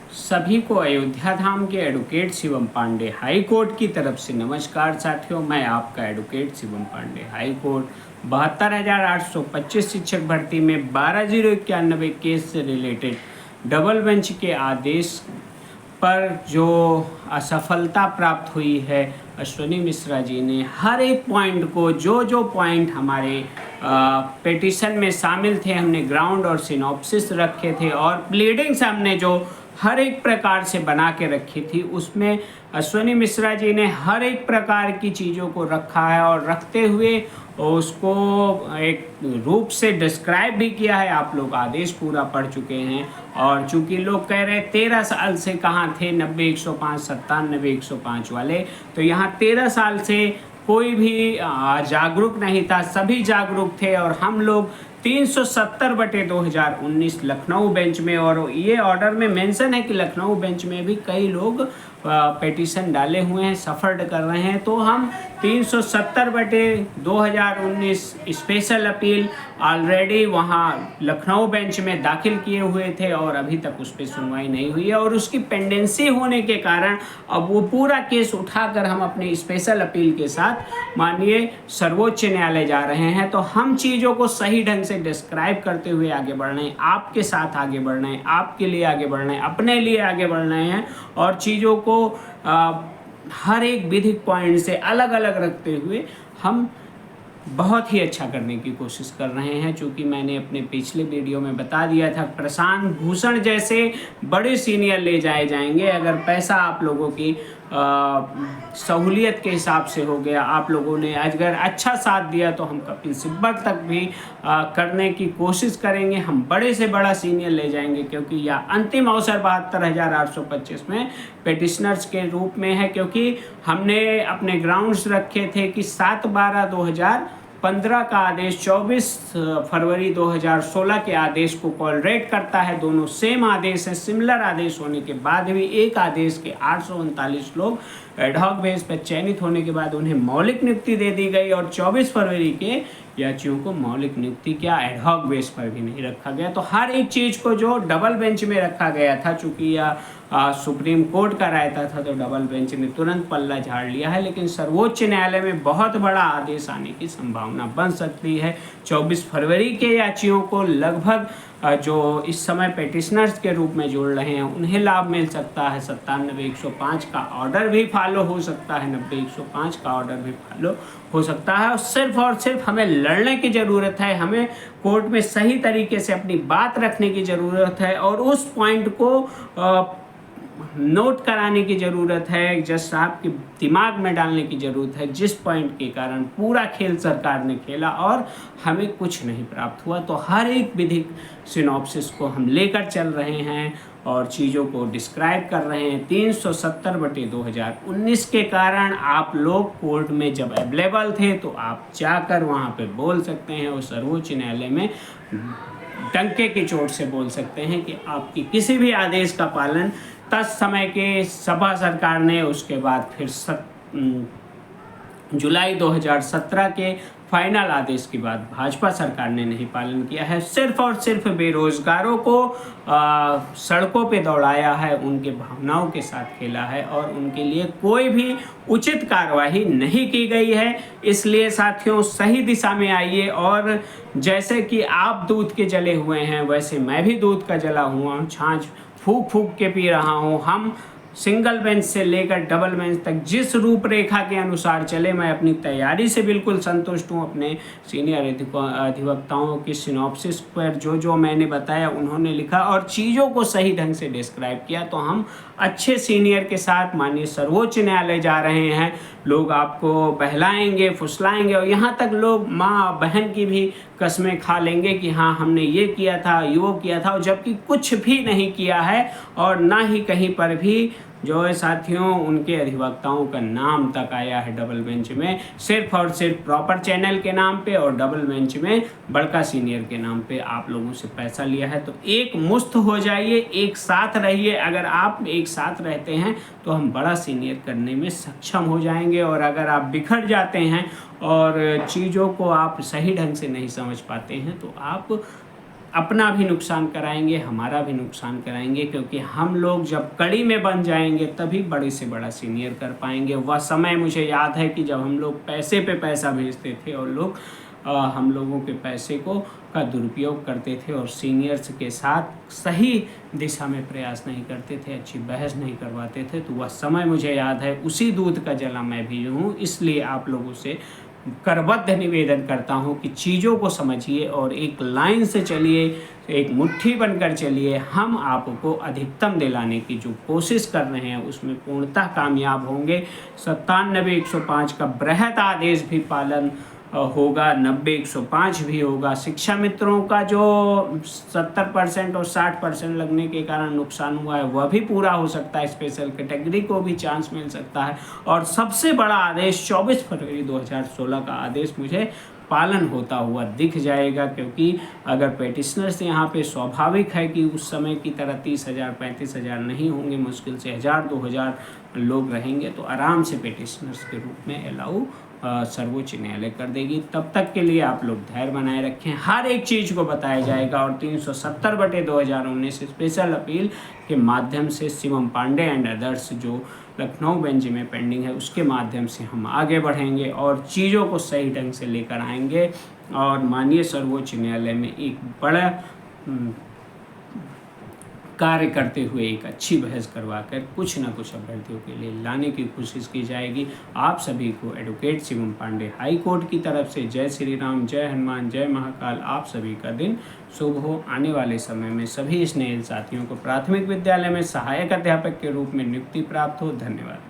सभी को अयोध्या धाम के advocate Shivam Pandey high court की तरफ से नमस्कार साथियों। मैं आपका advocate Shivam Pandey high court 72,825 शिक्षक भर्ती में 12,091 केस से रिलेटेड डबल बेंच के आदेश पर जो असफलता प्राप्त हुई है, अश्विनी मिश्रा जी ने हर एक पॉइंट को जो पॉइंट हमारे पिटीशन में शामिल थे, हमने ग्राउंड और सिनॉप्सिस रखे थे और प्लीडिंग्स हमने जो हर एक प्रकार से बना के रखी थी, उसमें अश्विनी मिश्रा जी ने हर एक प्रकार की चीज़ों को रखा है और रखते हुए उसको एक रूप से डिस्क्राइब भी किया है। आप लोग आदेश पूरा पढ़ चुके हैं और चूंकि लोग कह रहे 13 साल से कहाँ थे 90-105 97-105 वाले, तो यहाँ 13 साल से कोई भी जागरूक नहीं था, सभी जागरूक थे और हम लोग 370/2019 लखनऊ बेंच में, और ये ऑर्डर में मेंशन है कि लखनऊ बेंच में भी कई लोग पिटीशन डाले हुए हैं, सफर्ड कर रहे हैं, तो हम 370/2019 स्पेशल अपील ऑलरेडी वहाँ लखनऊ बेंच में दाखिल किए हुए थे और अभी तक उस पर सुनवाई नहीं हुई है और उसकी पेंडेंसी होने के कारण अब वो पूरा केस उठाकर हम अपने स्पेशल अपील के साथ माननीय सर्वोच्च न्यायालय जा रहे हैं। तो हम चीज़ों को सही ढंग से डिस्क्राइब करते हुए आगे बढ़ रहे हैं, आपके साथ आगे बढ़ रहे हैं, आपके लिए आगे बढ़ रहे हैं, अपने लिए आगे बढ़ रहे हैं और चीज़ों को हर एक विधिक पॉइंट से अलग अलग रखते हुए हम बहुत ही अच्छा करने की कोशिश कर रहे हैं। चूँकि मैंने अपने पिछले वीडियो में बता दिया था, प्रशांत भूषण जैसे बड़े सीनियर ले जाए जाएंगे अगर पैसा आप लोगों की सहूलियत के हिसाब से हो गया, आप लोगों ने अगर अच्छा साथ दिया तो हम कपिल सिब्बल तक भी करने की कोशिश करेंगे। हम बड़े से बड़ा सीनियर ले जाएंगे क्योंकि यह अंतिम अवसर 72,825 में पिटिशनर्स के रूप में है, क्योंकि हमने अपने ग्राउंड्स रखे थे कि 7/12/2015 का आदेश 24 फरवरी 2016 के आदेश को कॉलरेट करता है। दोनों सेम आदेश है, सिमिलर आदेश होने के बाद भी एक आदेश के 839 लोग एडहॉक बेस पर चयनित होने के बाद उन्हें मौलिक नियुक्ति दे दी गई और 24 फरवरी के याचियों को मौलिक नियुक्ति क्या एडहॉक बेस पर भी नहीं रखा गया। तो हर एक चीज़ को जो डबल बेंच में रखा गया था, चूँकि यह सुप्रीम कोर्ट का रायता था तो डबल बेंच ने तुरंत पल्ला झाड़ लिया है, लेकिन सर्वोच्च न्यायालय में बहुत बड़ा आदेश आने की संभावना बन सकती है। 24 फरवरी के याचियों को लगभग जो इस समय पिटिशनर्स के रूप में जोड़ रहे हैं उन्हें लाभ मिल सकता है। 97-105 का ऑर्डर भी फॉलो हो सकता है, 90-105 का ऑर्डर भी फॉलो हो सकता है और सिर्फ हमें लड़ने की ज़रूरत है, हमें कोर्ट में सही तरीके से अपनी बात रखने की ज़रूरत है और उस पॉइंट को नोट कराने की ज़रूरत है, जज साहब के दिमाग में डालने की ज़रूरत है, जिस पॉइंट के कारण पूरा खेल सरकार ने खेला और हमें कुछ नहीं प्राप्त हुआ। तो हर एक विधिक सिनॉप्सिस को हम लेकर चल रहे हैं और चीज़ों को डिस्क्राइब कर रहे हैं। 370/2019 के कारण आप लोग कोर्ट में जब अवेलेबल थे तो आप जाकर वहाँ पे बोल सकते हैं और सर्वोच्च न्यायालय में डंके की चोट से बोल सकते हैं कि आपकी किसी भी आदेश का पालन तत्समय के सपा सरकार ने, उसके बाद फिर जुलाई 2017 के फाइनल आदेश के बाद भाजपा सरकार ने नहीं पालन किया है। सिर्फ और सिर्फ बेरोजगारों को सड़कों पे दौड़ाया है, उनके भावनाओं के साथ खेला है और उनके लिए कोई भी उचित कार्रवाई नहीं की गई है। इसलिए साथियों सही दिशा में आइए और जैसे कि आप दूध के जले हुए हैं वैसे मैं भी दूध का जला हुआ हूँ, छाछ फूक फूक के पी रहा हूँ। हम सिंगल बेंच से लेकर डबल बेंच तक जिस रूपरेखा के अनुसार चले, मैं अपनी तैयारी से बिल्कुल संतुष्ट हूँ। अपने सीनियर अधिवक्ताओं की सिनॉप्सिस पर जो मैंने बताया उन्होंने लिखा और चीज़ों को सही ढंग से डिस्क्राइब किया, तो हम अच्छे सीनियर के साथ माननीय सर्वोच्च न्यायालय जा रहे हैं। लोग आपको बहलाएंगे, फुसलाएंगे और यहाँ तक लोग माँ बहन की भी कस्में खा लेंगे कि हाँ हमने ये किया था, वो किया था, जबकि कुछ भी नहीं किया है और ना ही कहीं पर भी जो है साथियों उनके अधिवक्ताओं का नाम तक आया है डबल बेंच में, सिर्फ और सिर्फ प्रॉपर चैनल के नाम पे और डबल बेंच में बड़का सीनियर के नाम पे आप लोगों से पैसा लिया है। तो एक मुश्त हो जाइए, एक साथ रहिए। अगर आप एक साथ रहते हैं तो हम बड़ा सीनियर करने में सक्षम हो जाएंगे और अगर आप बिखर जाते हैं और चीज़ों को आप सही ढंग से नहीं समझ पाते हैं तो आप अपना भी नुकसान कराएंगे, हमारा भी नुकसान कराएंगे, क्योंकि हम लोग जब कड़ी में बन जाएंगे तभी बड़े से बड़ा सीनियर कर पाएंगे। वह समय मुझे याद है कि जब हम लोग पैसे पे पैसा भेजते थे और लोग हम लोगों के पैसे को का दुरुपयोग करते थे और सीनियर्स के साथ सही दिशा में प्रयास नहीं करते थे, अच्छी बहस नहीं करवाते थे, तो वह समय मुझे याद है। उसी दूध का जला मैं भी हूँ। इसलिए आप लोगों से करबद्ध निवेदन करता हूँ कि चीज़ों को समझिए और एक लाइन से चलिए, एक मुट्ठी बनकर चलिए। हम आपको अधिकतम दिलाने की जो कोशिश कर रहे हैं उसमें पूर्णतः कामयाब होंगे। 97-105 का बृहत आदेश भी पालन होगा, 90-105 भी होगा। शिक्षा मित्रों का जो 70% और 60% लगने के कारण नुकसान हुआ है वह भी पूरा हो सकता है, स्पेशल कैटेगरी को भी चांस मिल सकता है। और सबसे बड़ा आदेश 24 फरवरी 2016 का आदेश मुझे पालन होता हुआ दिख जाएगा, क्योंकि अगर पेटिशनर्स यहाँ पे स्वाभाविक है कि उस समय की तरह 30,000 35,000 नहीं होंगे, मुश्किल से 1,000-2,000 लोग रहेंगे, तो आराम से पेटिशनर्स के रूप में अलाउ सर्वोच्च न्यायालय कर देगी। तब तक के लिए आप लोग धैर्य बनाए रखें, हर एक चीज़ को बताया जाएगा। और 370/2019 स्पेशल अपील के माध्यम से शिवम पांडे एंड अदर्स जो लखनऊ बेंच में पेंडिंग है उसके माध्यम से हम आगे बढ़ेंगे और चीज़ों को सही ढंग से लेकर आएंगे और माननीय सर्वोच्च न्यायालय में एक बड़ा कार्य करते हुए एक अच्छी बहस करवाकर कुछ ना कुछ अभ्यर्थियों के लिए लाने की कोशिश की जाएगी। आप सभी को advocate Shivam Pandey high court की तरफ से जय श्री राम, जय हनुमान, जय महाकाल। आप सभी का दिन शुभ हो। आने वाले समय में सभी स्नेहिल साथियों को प्राथमिक विद्यालय में सहायक अध्यापक के रूप में नियुक्ति प्राप्त हो। धन्यवाद।